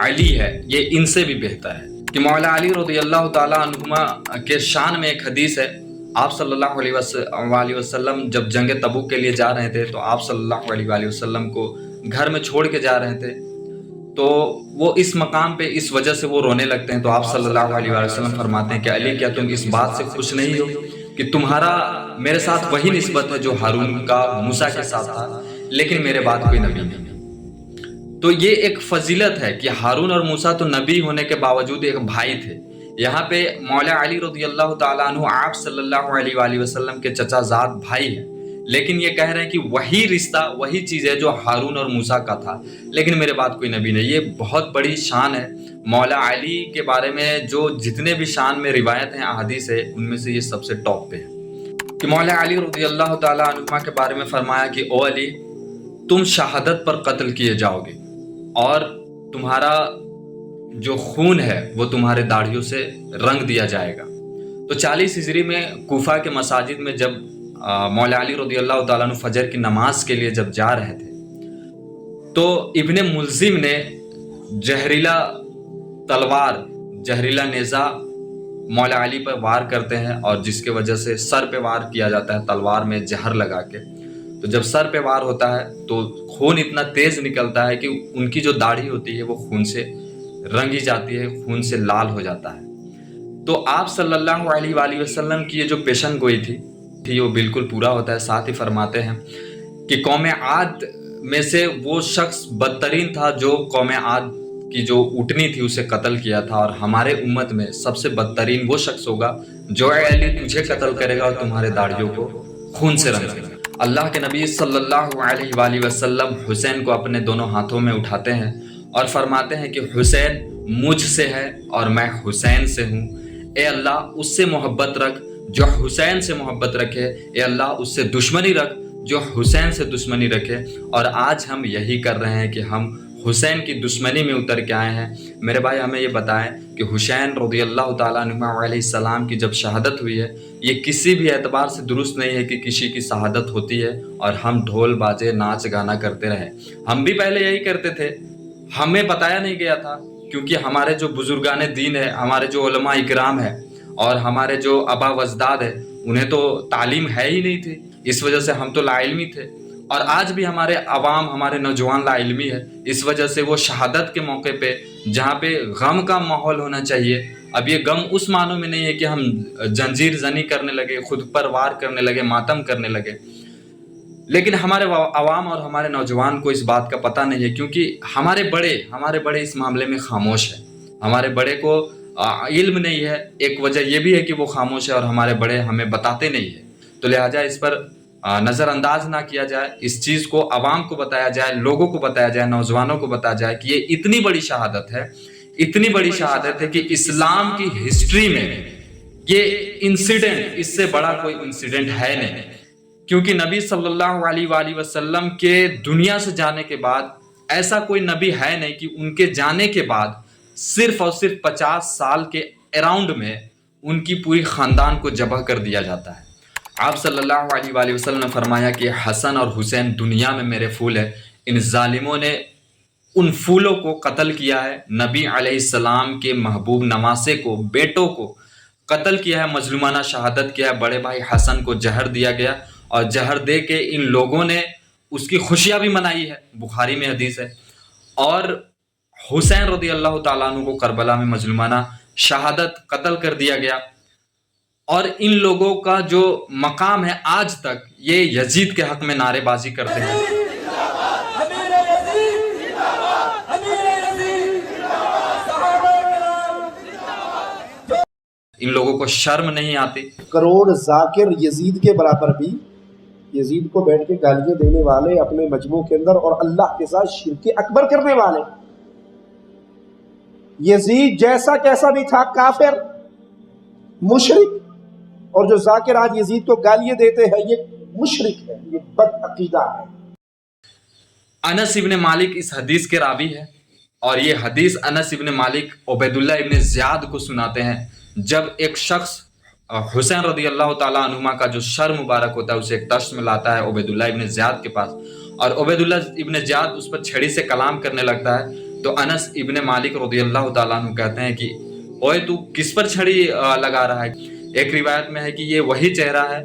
علی ہے یہ ان سے بھی بہتر ہے. کہ مولا علی رضی اللہ تعالیٰ عنہما کے شان میں ایک حدیث ہے. آپ صلی اللہ علیہ وسلم جب جنگ تبوک کے لیے جا رہے تھے تو آپ صلی اللہ علیہ وآلہ وسلم کو گھر میں چھوڑ کے جا رہے تھے. تو وہ اس مقام پہ اس وجہ سے وہ رونے لگتے ہیں. تو آپ صلی اللہ علیہ وآلہ وسلم فرماتے ہیں کہ علی کیا تم اس بات سے خوش نہیں ہو کہ تمہارا میرے ساتھ وہی نسبت ہے جو ہارون کا موسیٰ کے ساتھ تھا, لیکن میرے بعد کوئی نبی نہیں. تو یہ ایک فضیلت ہے کہ ہارون اور موسیٰ تو نبی ہونے کے باوجود ایک بھائی تھے. یہاں پہ مولا علی رضی اللہ تعالیٰ عنہ آپ صلی اللہ علیہ وآلہ وسلم کے چچا زاد بھائی ہیں, لیکن یہ کہہ رہے ہیں کہ وہی رشتہ وہی چیز ہے جو ہارون اور موسیٰ کا تھا, لیکن میرے بعد کوئی نبی نہیں. یہ بہت بڑی شان ہے. مولا علی کے بارے میں جو جتنے بھی شان میں روایت ہیں احادیث ہے ان میں سے یہ سب سے ٹاپ پہ ہے. کہ مولا علی رضی اللہ تعالیٰ عنہ کے بارے میں فرمایا کہ او علی تم شہادت پر قتل کیے جاؤ گے اور تمہارا جو خون ہے وہ تمہارے داڑھیوں سے رنگ دیا جائے گا. تو 40 ہجری میں کوفہ کے مساجد میں جب مولا علی رضی اللہ تعالیٰ عنہ فجر کی نماز کے لیے جب جا رہے تھے تو ابن ملزم نے زہریلا تلوار, زہریلا نیزہ مولا علی پر وار کرتے ہیں اور جس کی وجہ سے سر پہ وار کیا جاتا ہے تلوار میں زہر لگا کے. تو جب سر پہ وار ہوتا ہے تو خون اتنا تیز نکلتا ہے کہ ان کی جو داڑھی ہوتی ہے وہ خون سے رنگی جاتی ہے, خون سے لال ہو جاتا ہے. تو آپ صلی اللہ علیہ وآلہ وسلم کی یہ جو پیشن گوئی تھی وہ بالکل پورا ہوتا ہے. ساتھ ہی فرماتے ہیں کہ قوم عاد میں سے وہ شخص بدترین تھا جو قوم عاد کی جو اٹھنی تھی اسے قتل کیا تھا, اور ہمارے امت میں سب سے بدترین وہ شخص ہوگا جو اے علی تجھے قتل کرے گا اور تمہارے داڑھیوں کو خون سے رنگ دے گا. اللہ کے نبی صلی اللہ علیہ وآلہ وسلم حسین کو اپنے دونوں ہاتھوں میں اٹھاتے ہیں اور فرماتے ہیں کہ حسین مجھ سے ہے اور میں حسین سے ہوں. اے اللہ اس سے محبت رکھ جو حسین سے محبت رکھے, اے اللہ اس سے دشمنی رکھ جو حسین سے دشمنی رکھے. اور آج ہم یہی کر رہے ہیں کہ ہم حسین کی دشمنی میں اتر کے آئے ہیں. میرے بھائی ہمیں یہ بتائیں کہ حسین رضی اللہ تعالیٰ عنہ علیہ السلام کی جب شہادت ہوئی ہے یہ کسی بھی اعتبار سے درست نہیں ہے کہ کسی کی شہادت ہوتی ہے اور ہم ڈھول باجے ناچ گانا کرتے رہے. ہم بھی پہلے یہی کرتے تھے, ہمیں بتایا نہیں گیا تھا کیونکہ ہمارے جو بزرگان دین ہے, ہمارے جو علماء اکرام ہے اور ہمارے جو آبا و اجداد ہے انہیں تو تعلیم ہے ہی نہیں تھی, اس وجہ سے ہم تو لا علمی تھے. اور آج بھی ہمارے عوام, ہمارے نوجوان لا علمی ہے, اس وجہ سے وہ شہادت کے موقع پہ جہاں پہ غم کا ماحول ہونا چاہیے, اب یہ غم اس معنوں میں نہیں ہے کہ ہم جنجیر زنی کرنے لگے, خود پر وار کرنے لگے, ماتم کرنے لگے, لیکن ہمارے عوام اور ہمارے نوجوان کو اس بات کا پتہ نہیں ہے کیونکہ ہمارے بڑے اس معاملے میں خاموش ہیں. ہمارے بڑے کو علم نہیں ہے, ایک وجہ یہ بھی ہے کہ وہ خاموش ہے اور ہمارے بڑے ہمیں بتاتے نہیں ہیں. تو لہٰذا اس پر نظر انداز نہ کیا جائے, اس چیز کو عوام کو بتایا جائے, لوگوں کو بتایا جائے, نوجوانوں کو بتایا جائے کہ یہ اتنی بڑی شہادت ہے, اتنی بڑی شہادت ہے کہ اسلام کی ہسٹری میں یہ انسیڈنٹ اس سے بڑا کوئی انسیڈنٹ ہے نہیں. کیونکہ نبی صلی اللہ علیہ وآلہ وسلم کے دنیا سے جانے کے بعد ایسا کوئی نبی ہے نہیں کہ ان کے جانے کے بعد صرف اور صرف 50 سال کے اراؤنڈ میں ان کی پوری خاندان کو ذبح کر دیا جاتا ہے. آپ صلی اللہ علیہ وآلہ وسلم نے فرمایا کہ حسن اور حسین دنیا میں میرے پھول ہیں, ان ظالموں نے ان پھولوں کو قتل کیا ہے, نبی علیہ السلام کے محبوب نواسے کو, بیٹوں کو قتل کیا ہے, مظلومانہ شہادت کیا ہے. بڑے بھائی حسن کو زہر دیا گیا اور زہر دے کے ان لوگوں نے اس کی خوشیاں بھی منائی ہے, بخاری میں حدیث ہے. اور حسین رضی اللہ تعالیٰ عنہ کو کربلا میں مظلومانہ شہادت قتل کر دیا گیا. اور ان لوگوں کا جو مقام ہے آج تک یہ یزید کے حق میں نعرے بازی کرتے ہیں. ان لوگوں کو شرم نہیں آتی. کروڑ ذاکر یزید کے برابر بھی یزید کو بیٹھ کے گالیاں دینے والے اپنے مجموع کے اندر اور اللہ کے ساتھ شرک اکبر کرنے والے. یزید جیسا کیسا بھی تھا, کافر, مشرک, اور جو ذاکر آج یزید کو گالیاں دیتے ہیں یہ مشرک ہے, یہ بد عقیدہ ہے. انس ابن مالک اس حدیث کے راوی ہے اور یہ حدیث انس ابن مالک عبید اللہ ابن زیاد کو سناتے ہیں. جب ایک شخص حسین رضی اللہ تعالیٰ عنہما کا جو شر مبارک ہوتا ہے اسے ایک دشت میں لاتا ہے عبید اللہ ابن زیاد کے پاس, اور عبید اللہ ابن زیاد اس پر چھڑی سے کلام کرنے لگتا ہے, تو انس ابن مالک رضی اللہ تعالیٰ عنہ کہتے ہیں کہ اوے تو کس پر چھڑی لگا رہا ہے؟ ایک روایت میں ہے کہ یہ وہی چہرہ ہے،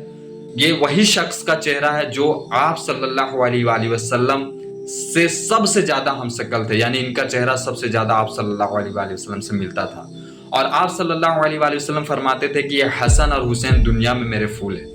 یہ وہی شخص کا چہرہ ہے جو آپ صلی اللہ علیہ وآلہ وسلم سے سب سے زیادہ ہم شکل تھے، یعنی ان کا چہرہ سب سے زیادہ آپ صلی اللہ علیہ وآلہ وسلم سے ملتا تھا، اور آپ صلی اللہ علیہ وآلہ وسلم فرماتے تھے کہ یہ حسن اور حسین دنیا میں میرے پھول ہیں۔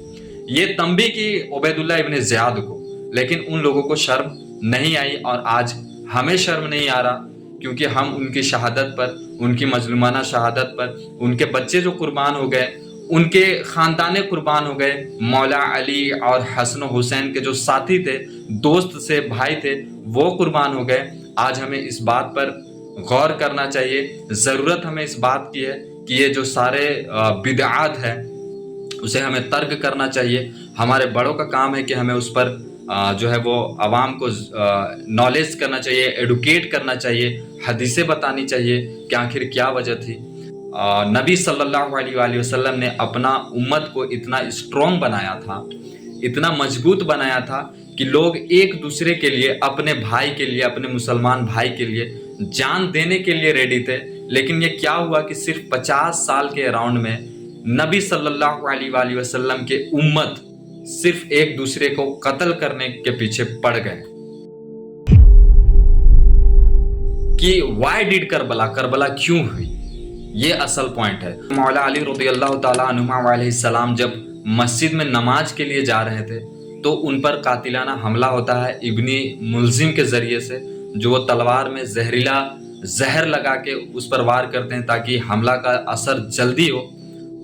یہ تنبیہ کی عبید اللہ ابن زیاد کو، لیکن ان لوگوں کو شرم نہیں آئی، اور آج ہمیں شرم نہیں آ رہا، کیونکہ ہم ان کی شہادت پر، ان کی مظلومانہ شہادت پر، ان کے بچے جو قربان ہو گئے، ان کے خاندانے قربان ہو گئے، مولا علی اور حسن و حسین کے جو ساتھی تھے، دوست سے بھائی تھے، وہ قربان ہو گئے۔ آج ہمیں اس بات پر غور کرنا چاہیے، ضرورت ہمیں اس بات کی ہے کہ یہ جو سارے بدعات ہے اسے ہمیں ترک کرنا چاہیے۔ ہمارے بڑوں کا کام ہے کہ ہمیں اس پر جو ہے وہ عوام کو نالج کرنا چاہیے، ایڈوکیٹ کرنا چاہیے، حدیثیں بتانی چاہیے کہ آخر کیا وجہ تھی۔ نبی صلی اللہ علیہ وآلہ وسلم نے اپنا امت کو اتنا اسٹرانگ بنایا تھا، اتنا مضبوط بنایا تھا کہ لوگ ایک دوسرے کے لیے، اپنے بھائی کے لیے، اپنے مسلمان بھائی کے لیے جان دینے کے لیے ریڈی تھے۔ لیکن یہ کیا ہوا کہ صرف 50 سال کے اراؤنڈ میں نبی صلی اللہ علیہ وآلہ وسلم کے امت صرف ایک دوسرے کو قتل کرنے کے پیچھے پڑ گئے۔ کہ وائی ڈیڈ کربلا، کربلا کیوں ہوئی، یہ اصل پوائنٹ ہے۔ مولا علی رضی اللہ تعالیٰ عنہ علیہ السلام جب مسجد میں نماز کے لیے جا رہے تھے تو ان پر قاتلانہ حملہ ہوتا ہے ابن ملزم کے ذریعے سے، جو وہ تلوار میں زہریلا زہر لگا کے اس پر وار کرتے ہیں تاکہ حملہ کا اثر جلدی ہو،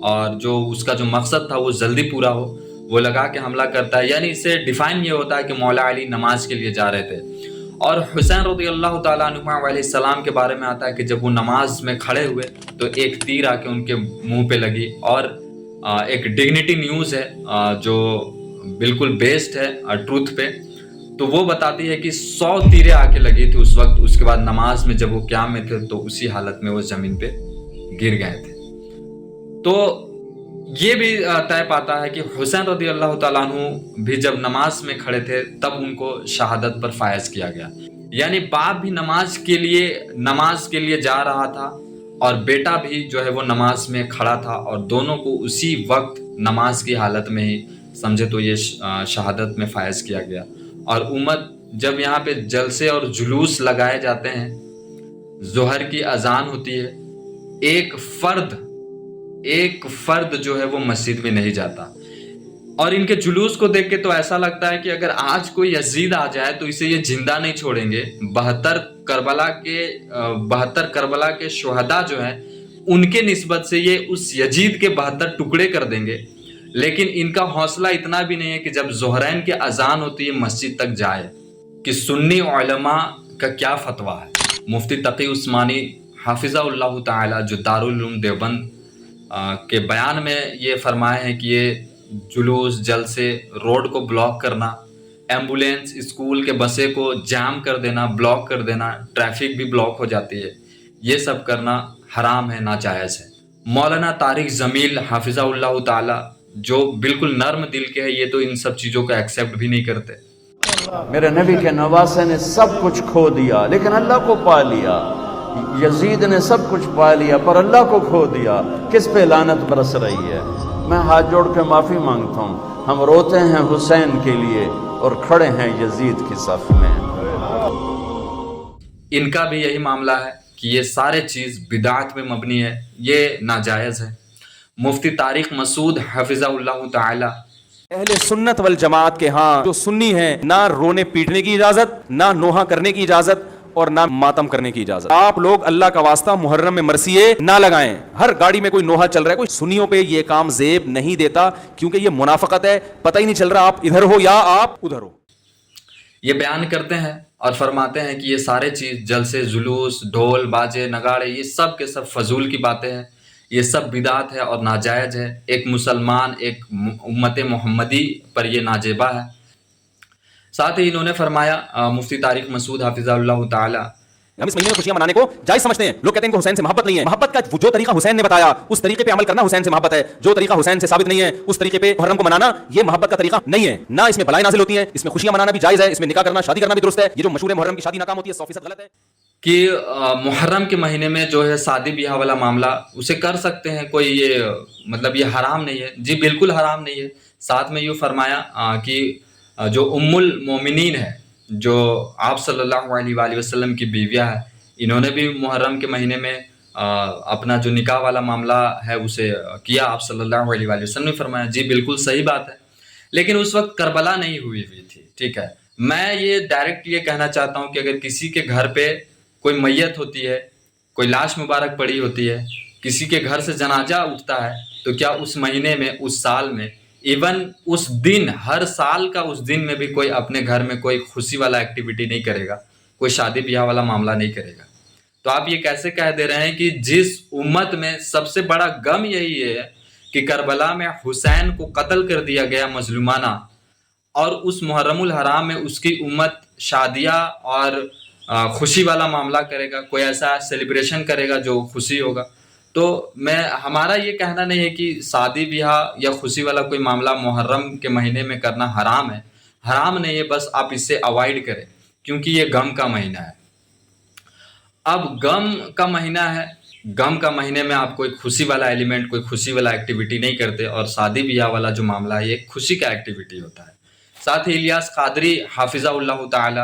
اور جو اس کا جو مقصد تھا وہ جلدی پورا ہو، وہ لگا کے حملہ کرتا ہے۔ یعنی اس سے ڈیفائن یہ ہوتا ہے کہ مولا علی نماز کے لیے جا رہے تھے۔ اور حسین رضی اللہ تعالیٰ عنہ علیہ السلام کے بارے میں آتا ہے کہ جب وہ نماز میں کھڑے ہوئے تو ایک تیر آ کے ان کے منہ پہ لگی، اور ایک ڈگنیٹی نیوز ہے جو بالکل بیسڈ ہے ٹروتھ پہ، تو وہ بتاتی ہے کہ 100 تیریں آ کے لگی تھی اس وقت۔ اس کے بعد نماز میں جب وہ قیام میں تھے تو اسی حالت میں وہ زمین پہ گر گئے تھے۔ تو یہ بھی طے پاتا ہے کہ حسین رضی اللہ تعالیٰ عنہ بھی جب نماز میں کھڑے تھے تب ان کو شہادت پر فائز کیا گیا۔ یعنی باپ بھی نماز کے لیے جا رہا تھا، اور بیٹا بھی جو ہے وہ نماز میں کھڑا تھا، اور دونوں کو اسی وقت نماز کی حالت میں ہی سمجھے تو یہ شہادت میں فائز کیا گیا۔ اور امت جب یہاں پہ جلسے اور جلوس لگائے جاتے ہیں، ظہر کی اذان ہوتی ہے، ایک فرد جو ہے وہ مسجد میں نہیں جاتا، اور ان کے جلوس کو دیکھ کے تو ایسا لگتا ہے کہ اگر آج کوئی یزید آ جائے تو اسے یہ زندہ نہیں چھوڑیں گے۔ 72 کربلا کے شہداء جو ہیں ان کے نسبت سے یہ اس یزید کے 72 ٹکڑے کر دیں گے، لیکن ان کا حوصلہ اتنا بھی نہیں ہے کہ جب ظہرین کی اذان ہوتی ہے مسجد تک جائے۔ کہ سنی علماء کا کیا فتویٰ ہے؟ مفتی تقی عثمانی حافظہ اللہ تعالی جو دارالعلوم دیوبند کے بیان میں یہ فرمائے ہیں کہ یہ جلوس، جلسے، روڈ کو بلاک کرنا، ایمبولینس، اسکول کے بسیں کو جام کر دینا، بلاک کر دینا، ٹریفک بھی بلاک ہو جاتی ہے، یہ سب کرنا حرام ہے، ناجائز ہے۔ مولانا طارق جمیل حافظہ اللہ تعالی جو بالکل نرم دل کے ہے، یہ تو ان سب چیزوں کو ایکسیپٹ بھی نہیں کرتے۔ میرے نبی کے نواسے نے سب کچھ کھو دیا لیکن اللہ کو پا لیا، یزید نے سب کچھ پا لیا پر اللہ کو کھو دیا، کس پہ لعنت برس رہی ہے؟ میں ہاتھ جوڑ کے معافی مانگتا ہوں، ہم روتے ہیں حسین کے لیے اور کھڑے ہیں یزید کی صف میں۔ ان کا بھی یہی معاملہ ہے کہ یہ سارے چیز بدعت میں مبنی ہے، یہ ناجائز ہے۔ مفتی طارق مسعود حفظہ اللہ تعالی اہل سنت والجماعت کے ہاں جو سنی ہیں، نہ رونے پیٹنے کی اجازت، نہ نوحہ کرنے کی اجازت، اور نہ ماتم کرنے کی اجازت۔ آپ لوگ اللہ کا واسطہ محرم میں مرثیے نہ لگائیں۔ ہر گاڑی میں کوئی نوحہ چل رہا ہے، کوئی سنیوں پہ یہ کام زیب نہیں دیتا، کیونکہ یہ منافقت ہے، پتہ ہی نہیں چل رہا آپ ادھر ہو یا آپ ادھر ہو۔ یہ بیان کرتے ہیں اور فرماتے ہیں کہ یہ سارے چیز، جلسے، جلوس، ڈھول، باجے، نگاڑے، یہ سب کے سب فضول کی باتیں ہیں، یہ سب بدعت ہے اور ناجائز ہے۔ ایک مسلمان، ایک امت محمدی پر یہ ناجیبہ ہے۔ ساتھ ہی انہوں نے فرمایا، مفتی طارق مسعود حافظہ اللہ تعالی، ہم اس مہینے میں خوشیاں منانے کو جائز سمجھتے ہیں۔ لوگ کہتے ہیں کہ حسین سے محبت نہیں ہے۔ محبت کا جو طریقہ حسین نے بتایا اس طریقے پہ عمل کرنا حسین سے محبت ہے، جو طریقہ حسین سے ثابت نہیں ہے اس طریقے پہ محرم کو منانا یہ محبت کا طریقہ نہیں ہے۔ نہ اس میں بلائیں نازل ہوتی ہیں، اس میں خوشیاں منانا بھی جائز ہے، اس میں نکاح کرنا، شادی کرنا بھی درست ہے۔ یہ جو مشہور محرم کی شادی ناکام ہوتی ہے 100% غلط ہے۔ کہ محرم کے مہینے میں جو ہے شادی بیاہ والا معاملہ اسے کر سکتے ہیں، کوئی یہ مطلب یہ حرام نہیں ہے؟ جی بالکل حرام نہیں ہے۔ ساتھ میں یوں فرمایا کہ جو ام المومنین ہے، جو آپ صلی اللہ علیہ وآلہ وسلم کی بیویہ ہے، انہوں نے بھی محرم کے مہینے میں اپنا جو نکاح والا معاملہ ہے اسے کیا۔ آپ صلی اللہ علیہ وآلہ وسلم نے فرمایا جی بالکل صحیح بات ہے، لیکن اس وقت کربلا نہیں ہوئی تھی، ٹھیک ہے۔ میں یہ ڈائریکٹ یہ کہنا چاہتا ہوں کہ اگر کسی کے گھر پہ کوئی میت ہوتی ہے، کوئی لاش مبارک پڑی ہوتی ہے، کسی کے گھر سے جنازہ اٹھتا ہے، تو کیا اس مہینے میں، اس سال میں، ایون اس دن، ہر سال کا اس دن میں بھی کوئی اپنے گھر میں کوئی خوشی والا ایکٹیویٹی نہیں کرے گا، کوئی شادی بیاہ والا معاملہ نہیں کرے گا؟ تو آپ یہ کیسے کہہ دے رہے ہیں کہ جس امت میں سب سے بڑا غم یہی ہے کہ کربلا میں حسین کو قتل کر دیا گیا مظلومانہ، اور اس محرم الحرام میں اس کی امت شادیہ اور خوشی والا معاملہ کرے گا، کوئی ایسا سیلیبریشن کرے گا جو خوشی ہوگا؟ تو ہمارا یہ کہنا نہیں ہے کہ شادی بیاہ یا خوشی والا کوئی معاملہ محرم کے مہینے میں کرنا حرام ہے، حرام نہیں ہے، بس آپ اس سے اوائڈ کریں کیونکہ یہ غم کا مہینہ ہے۔ اب غم کا مہینہ ہے، غم کا مہینے میں آپ کوئی خوشی والا ایلیمنٹ، کوئی خوشی والا ایکٹیویٹی نہیں کرتے، اور شادی بیاہ والا جو معاملہ ہے یہ خوشی کا ایکٹیویٹی ہوتا ہے۔ ساتھ ہی الیاس قادری حافظہ اللہ تعالی،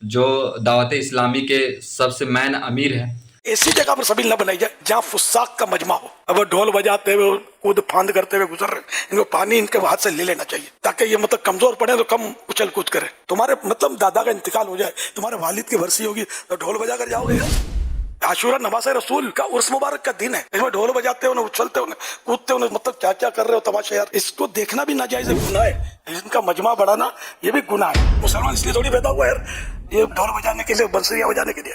جو دعوت اسلامی کے سب سے مین امیر ہیں، ایسی جگہ پر سبیل نہ بنائی جائے جہاں فساق کا مجمع ہو۔ اب وہ ڈھول بجاتے ہوئے، کود پھاند کرتے ہوئے گزر رہے ہیں، ان کو پانی ان کے ہاتھ سے لے لینا چاہیے تاکہ یہ مطلب کمزور پڑے تو کم اچھل کود کرے۔ تمہارے مطلب دادا کا انتقال ہو جائے، تمہارے والد کی برسی ہوگی تو ڈھول بجا کر جاؤ گے؟ عاشورہ نواز رسول کا عرس مبارک کا دن ہے، اس میں ڈھول بجاتے ہو، اچھلتے ہو، کودتے ہو، مطلب کیا کیا کر رہے ہو تماشا یار۔ اس کو دیکھنا بھی ناجائز ہے، گناہ ہے، ان کا مجمع بڑھانا یہ بھی گناہ ہے۔ مسلمان اس لیے تھوڑی پیدا ہوا ہے یہ ڈھول بجانے کے لیے، بنسریاں بجانے کے لیے،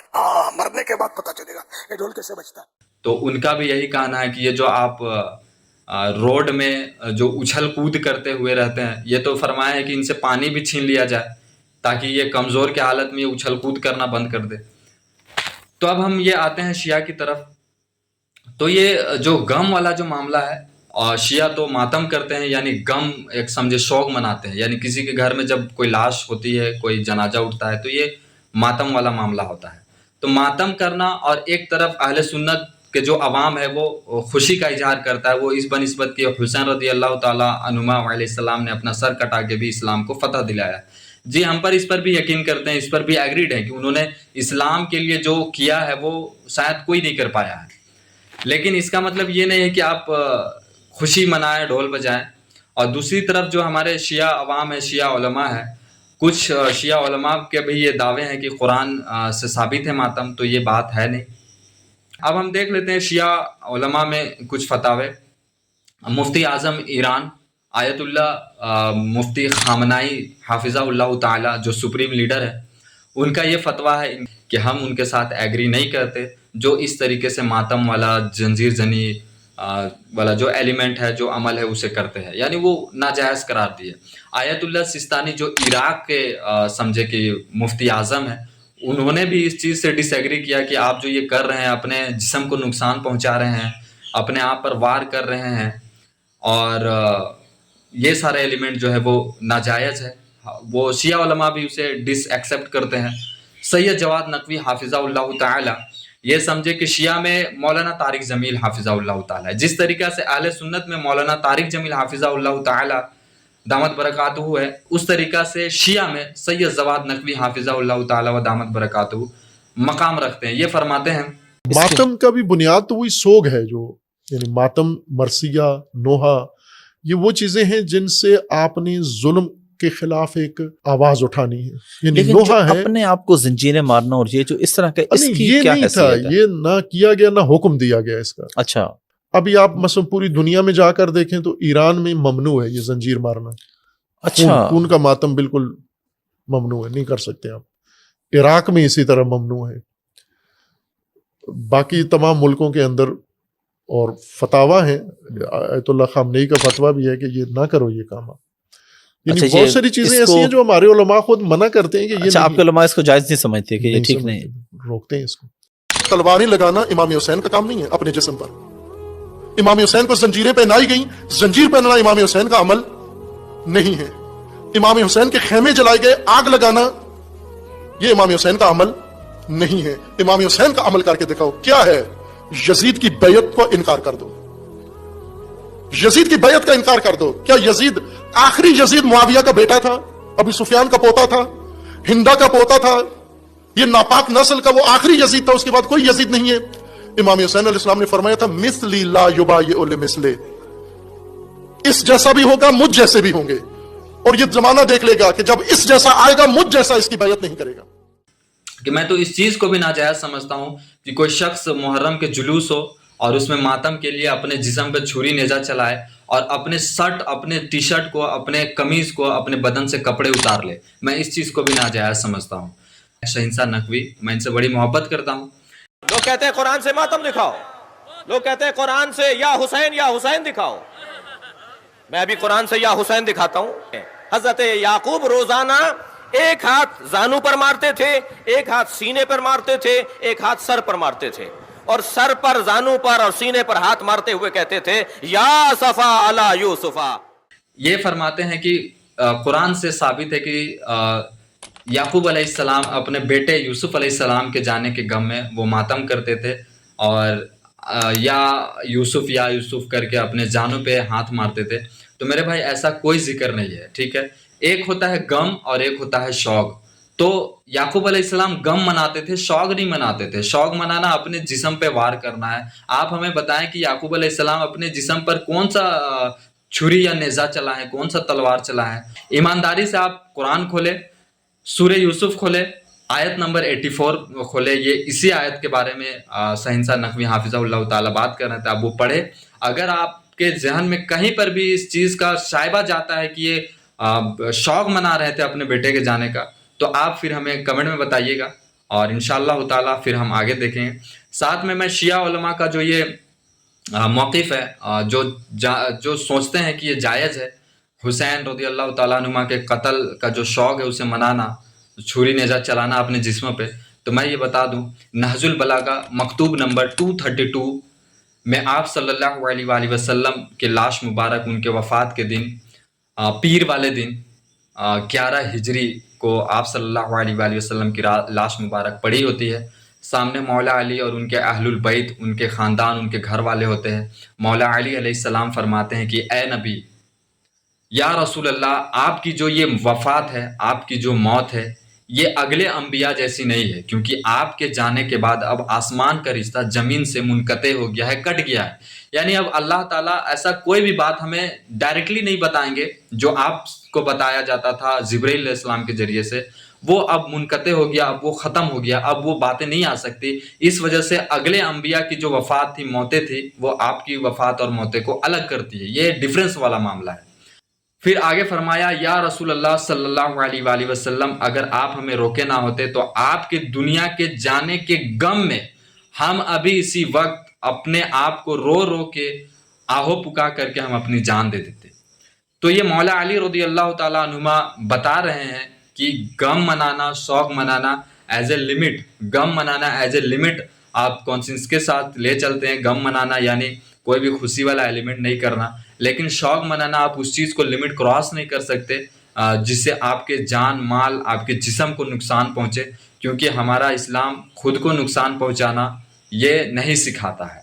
مرنے کے بعد پتہ چلے گا یہ ڈھول کیسے بجتا ہے۔ تو ان کا بھی یہی کہنا ہے کہ یہ جو آپ روڈ میں جو اچھل کود کرتے ہوئے رہتے ہیں، یہ تو فرمایا ہے کہ ان سے پانی بھی چھین لیا جائے تاکہ یہ کمزور کی حالت میں یہ اچھل کود کرنا بند کر دے۔ تو اب ہم یہ آتے ہیں شیعہ کی طرف۔ تو یہ جو غم والا جو معاملہ ہے، اور شیعہ تو ماتم کرتے ہیں، یعنی غم ایک سمجھے شوق مناتے ہیں، یعنی کسی کے گھر میں جب کوئی لاش ہوتی ہے، کوئی جنازہ اٹھتا ہے تو یہ ماتم والا معاملہ ہوتا ہے۔ تو ماتم کرنا، اور ایک طرف اہل سنت کے جو عوام ہے وہ خوشی کا اظہار کرتا ہے، وہ اس بنسبت کہ حسین رضی اللہ تعالیٰ عنہما علیہ السلام نے اپنا سر کٹا کے بھی اسلام کو فتح دلایا۔ جی ہم پر اس پر بھی یقین کرتے ہیں، اس پر بھی ایگریڈ ہیں کہ انہوں نے اسلام کے لیے جو کیا ہے وہ شاید کوئی نہیں کر پایا ہے، لیکن اس کا مطلب یہ نہیں ہے کہ آپ خوشی منائیں، ڈھول بجائیں۔ اور دوسری طرف جو ہمارے شیعہ عوام ہے، شیعہ علماء ہے، کچھ شیعہ علماء کے بھی یہ دعوے ہیں کہ قرآن سے ثابت ہے ماتم، تو یہ بات ہے نہیں۔ اب ہم دیکھ لیتے ہیں شیعہ علماء میں کچھ فتاوے۔ مفتی اعظم ایران آیت اللہ مفتی خامنائی حافظہ اللہ تعالی، جو سپریم لیڈر ہے، ان کا یہ فتویٰ ہے کہ ہم ان کے ساتھ ایگری نہیں کرتے جو اس طریقے سے ماتم والا، زنجیر زنی والا جو ایلیمنٹ ہے، جو عمل ہے اسے کرتے ہیں، یعنی وہ ناجائز قرار دیے۔ آیت اللہ سستانی جو عراق کے سمجھے کہ مفتی اعظم ہیں، انہوں نے بھی اس چیز سے ڈس ایگری کیا کہ آپ جو یہ کر رہے ہیں، اپنے جسم کو نقصان پہنچا رہے ہیں، اپنے آپ پر وار کر رہے ہیں، اور یہ سارے ایلیمنٹ جو ہے وہ ناجائز ہے۔ وہ شیعہ علماء بھی اسے ڈس ایکسیپٹ کرتے ہیں۔ سید جواد نقوی حافظہ اللہ تعالی یہ سمجھے کہ شیعہ میں مولانا طارق جمیل حافظہ اللہ تعالی، جس طریقہ سے اہل سنت میں مولانا طارق جمیل حافظہ اللہ تعالی دامت برکاتہ ہے، اس طریقہ سے شیعہ میں سید جواد نقوی حافظہ اللہ تعالی و دامت برکاتہ مقام رکھتے ہیں۔ یہ فرماتے ہیں ماتم کا بھی بنیاد تو وہی سوگ ہے، جو یعنی ماتم، مرثیہ، نوحہ، یہ وہ چیزیں ہیں جن سے آپ نے ظلم کے خلاف ایک آواز اٹھانی ہے۔ یعنی لیکن نوحہ ہے، اپنے آپ کو زنجیریں مارنا اور یہ جو اس طرح کا، اس کی یہ کیا نہیں تھا، حیثیت ہے؟ یہ نہ کیا گیا نہ حکم دیا گیا اس کا۔ اچھا، ابھی آپ مثلا پوری دنیا میں جا کر دیکھیں تو ایران میں ممنوع ہے یہ زنجیر مارنا، اچھا، خون کا ماتم بالکل ممنوع ہے، نہیں کر سکتے آپ۔ عراق میں اسی طرح ممنوع ہے، باقی تمام ملکوں کے اندر اور فتاویٰ ہیں۔ آیت اللہ خامنئی کا فتویٰ بھی ہے کہ یہ نہ کرو یہ کام آپ، یعنی اچھا، بہت ساری چیزیں ایسی ہیں جو ہمارے علماء خود منع کرتے ہیں کہ یہ اچھا، آپ کے علماء اس کو جائز نہیں سمجھتے کہ یہ ٹھیک نہیں ہے؟ روکتے ہیں اس کو۔ تلواریں لگانا امام حسین کا کام نہیں ہے اپنے جسم پر۔ امام حسین کو زنجیریں پہنائی گئیں، زنجیر پہننا امام حسین کا عمل نہیں ہے۔ امام حسین کے خیمے جلائے گئے، آگ لگانا یہ امام حسین کا عمل نہیں ہے. امام حسین کا عمل کر کے دکھاؤ کیا ہے. یزید کی بیعت کو انکار کر دو, یزید کی بیعت کا انکار کر دو. کیا یزید آخری یزید معاویہ کا بیٹا تھا, ابو سفیان کا پوتا تھا, ہندا کا پوتا تھا, یہ ناپاک نسل کا وہ آخری یزید تھا, اس کے بعد کوئی یزید نہیں ہے. امام حسین علیہ السلام نے فرمایا تھا مثلی لا یبایع لمثلہ, اس جیسا بھی ہوگا مجھ جیسے بھی ہوں گے, اور یہ زمانہ دیکھ لے گا کہ جب اس جیسا آئے گا مجھ جیسا اس کی بیعت نہیں کرے گا. کہ میں تو اس چیز کو بھی ناجائز سمجھتا ہوں کہ کوئی شخص محرم کے جلوس ہو اور اس میں ماتم کے لیے اپنے جسم پہ چھری نیزہ چلائے اور اپنے شرٹ, اپنے ٹی شرٹ کو, اپنے قمیض کو, اپنے بدن سے کپڑے اتار لے. میں اس چیز کو بھی ناجائز سمجھتا ہوں. شہنشاہ نقوی, میں ان سے بڑی محبت کرتا ہوں. لوگ کہتے ہیں قرآن سے ماتم دکھاؤ, لوگ کہتے ہیں قرآن سے یا حسین دکھاؤ. میں ابھی قرآن سے یا حسین دکھاتا ہوں. حضرت یعقوب روزانہ ایک ہاتھ زانو پر مارتے تھے, ایک ہاتھ سینے پر مارتے تھے, ایک ہاتھ سر پر مارتے تھے, اور سر پر, زانو پر اور سینے پر ہاتھ مارتے ہوئے کہتے تھے یا صفا علی یوسفا. یہ فرماتے ہیں کہ قرآن سے ثابت ہے کہ یعقوب علیہ السلام اپنے بیٹے یوسف علیہ السلام کے جانے کے غم میں وہ ماتم کرتے تھے اور یا یوسف کر کے اپنے جانوں پہ ہاتھ مارتے تھے. تو میرے بھائی ایسا کوئی ذکر نہیں ہے, ٹھیک ہے. ایک ہوتا ہے غم اور ایک ہوتا ہے شوق. تو یعقوب علیہ السلام غم مناتے تھے, شوق نہیں مناتے تھے. شوق منانا اپنے جسم پہ وار کرنا ہے. آپ ہمیں بتائیں کہ یعقوب علیہ السلام اپنے جسم پر کون سا چھری یا نیزہ چلا ہے, کون سا تلوار چلا ہے. ایمانداری سے آپ قرآن کھولے, سورہ یوسف کھولے, آیت نمبر 84 کھولے. یہ اسی آیت کے بارے میں شہنشاہ نقوی حافظہ اللہ تعالیٰ بات کر رہے تھے, آپ وہ پڑھے. اگر آپ کے ذہن میں کہیں پر بھی اس چیز کا شائبہ جاتا ہے کہ یہ شوق منا رہے تھے اپنے بیٹے کے جانے کا, تو آپ پھر ہمیں کمنٹ میں بتائیے گا اور انشاءاللہ تعالیٰ پھر ہم آگے دیکھیں گے. ساتھ میں شیعہ علماء کا جو یہ موقف ہے, جو سوچتے ہیں کہ یہ جائز ہے حسین رضی اللہ تعالیٰ عنہ کے قتل کا جو شوق ہے اسے منانا, چھری نیزہ چلانا اپنے جسم پہ, تو میں یہ بتا دوں نہج البلاغہ مکتوب نمبر 232 میں آپ صلی اللہ علیہ وآلہ وسلم کے لاش مبارک ان کے وفات کے دن پیر والے دن 11 ہجری کو آپ صلی اللہ علیہ وآلہ وسلم کی لاش مبارک پڑی ہوتی ہے. سامنے مولا علی اور ان کے اہل البیت, ان کے خاندان, ان کے گھر والے ہوتے ہیں. مولا علی علیہ السلام فرماتے ہیں کہ اے نبی, یا رسول اللہ, آپ کی جو یہ وفات ہے, آپ کی جو موت ہے, یہ اگلے انبیاء جیسی نہیں ہے, کیونکہ آپ کے جانے کے بعد اب آسمان کا رشتہ زمین سے منقطع ہو گیا ہے, کٹ گیا ہے. یعنی اب اللہ تعالیٰ ایسا کوئی بھی بات ہمیں ڈائریکٹلی نہیں بتائیں گے. جو آپ کو بتایا جاتا تھا جبرائیل علیہ السلام کے ذریعے سے, وہ اب منقطع ہو گیا, اب وہ ختم ہو گیا, اب وہ باتیں نہیں آ سکتی. اس وجہ سے اگلے انبیاء کی جو وفات تھی, موتیں تھی, وہ آپ کی وفات اور موتیں کو الگ کرتی ہے. یہ ڈیفرنس والا معاملہ ہے. پھر آگے فرمایا یا رسول اللہ صلی اللہ علیہ وآلہ وسلم, اگر آپ ہمیں روکے نہ ہوتے تو آپ کے دنیا کے جانے کے غم میں ہم ابھی اسی وقت اپنے آپ کو رو رو کے آہو پکا کر کے ہم اپنی جان دے دیتے. تو یہ مولا علی رضی اللہ تعالیٰ عنہما بتا رہے ہیں کہ غم منانا, شوق منانا ایز اے لمٹ, غم منانا ایز اے لمٹ آپ کانسنس کے ساتھ لے چلتے ہیں. غم منانا یعنی کوئی بھی خوشی والا ایلیمنٹ نہیں کرنا, لیکن شوق منانا آپ اس چیز کو لمٹ کراس نہیں کر سکتے جس سے آپ کے جان مال, آپ کے جسم کو نقصان پہنچے, کیونکہ ہمارا اسلام خود کو نقصان پہنچانا یہ نہیں سکھاتا ہے.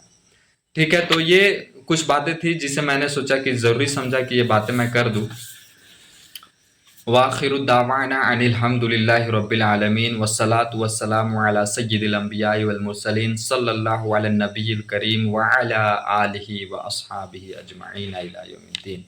ٹھیک ہے, تو یہ کچھ باتیں تھی جسے میں نے سوچا کہ ضروری سمجھا کہ یہ باتیں میں کر دوں. وآخر الدعوانا ان الحمد للہ رب العالمین والصلاة والسلام علی سید الانبیاء والمرسلین صلی اللہ علی النبی الکریم وعلی آلہ واصحابہ اجمعین الی یوم الدین.